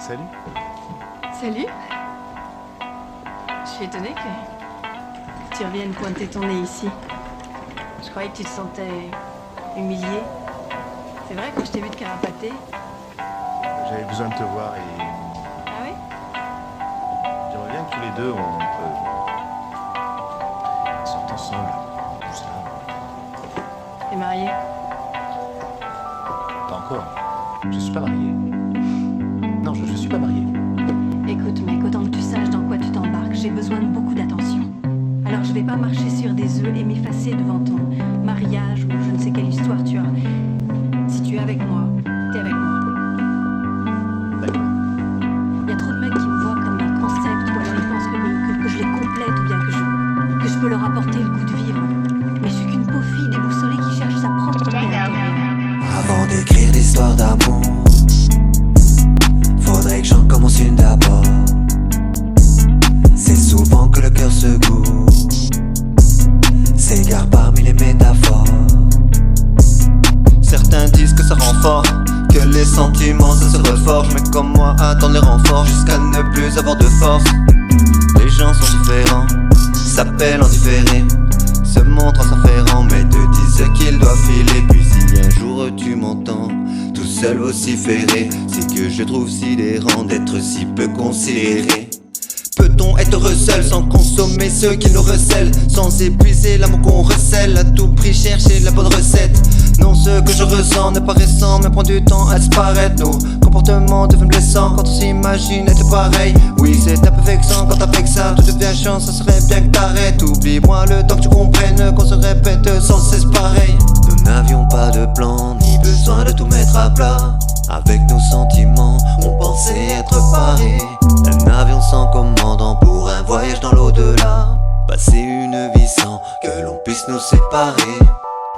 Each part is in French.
Salut. Salut. Je suis étonnée que tu reviennes pointer ton nez ici. Je croyais que tu te sentais humilié. C'est vrai que je t'ai vu te carapater. J'avais besoin de te voir et Ah oui? j'aimerais bien que tous les deux on sorte ensemble. Juste là. T'es marié? Pas encore. Je suis pas marié. Non, je suis pas marié. Écoute mec, autant que tu saches dans quoi tu t'embarques, j'ai besoin de beaucoup d'attention. Alors je vais pas marcher sur des œufs et m'effacer devant ton mariage ou je ne sais quelle histoire tu as. Si tu es avec moi, t'es avec moi. D'accord. Il y a trop de mecs qui me voient comme un concept ou alors ils pensent que je les complète ou bien que je peux leur apporter le goût de vivre. Mais je suis qu'une pauvre fille déboussolée qui cherche sa propre paix intérieure. Avant d'écrire l'histoire d'amour, faudrait que j'en commence une d'abord. C'est souvent que le cœur se goût, s'égare parmi les métaphores. Certains disent que ça rend fort, que les sentiments ça se reforge. Mais comme moi attendre les renforts jusqu'à ne plus avoir de force. Les gens sont différents, s'appellent en différé, se montrent en s'affairant, mais te disent qu'ils doivent filer. Puis si un jour tu m'entends tout seul vociférer, c'est que je trouve sidérant d'être si peu considéré. Peut-on être heureux seul sans consommer ceux qui nous recèlent, sans épuiser l'amour qu'on recèle, à tout prix chercher la bonne recette? Non, ce que je ressens n'est pas récent, mais prend du temps à disparaître. Nos comportements deviennent blessants quand on s'imagine être pareil. Oui, c'est un peu vexant quand avec ça tout devient chiant, ça serait bien que t'arrêtes. Oublie-moi le temps que tu comprennes qu'on se répète sans cesse pareil. Nous n'avions pas de plan, ni besoin de tout mettre à plat. Avec nos sentiments, on pensait être parés. Un avion sans commandant pour un voyage dans l'au-delà. Passer une vie sans que l'on puisse nous séparer.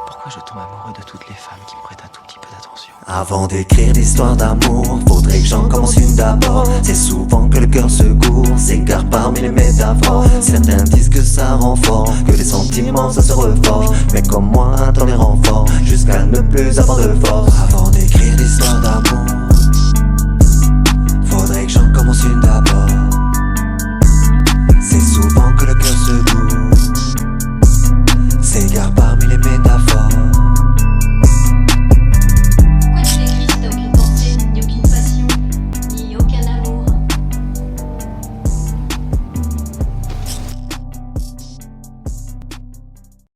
Pourquoi je tombe amoureux de toutes les femmes qui me prêtent un tout petit peu d'attention? Avant d'écrire l'histoire d'amour, faudrait que j'en commence une d'abord. C'est souvent que le cœur se gourre, s'égare parmi les métaphores. Certains disent que ça rend fort, que les sentiments ça se reforge. Mais comme moi attends les renforts, jusqu'à ne plus avoir de force. Avant d'écrire l'histoire d'amour,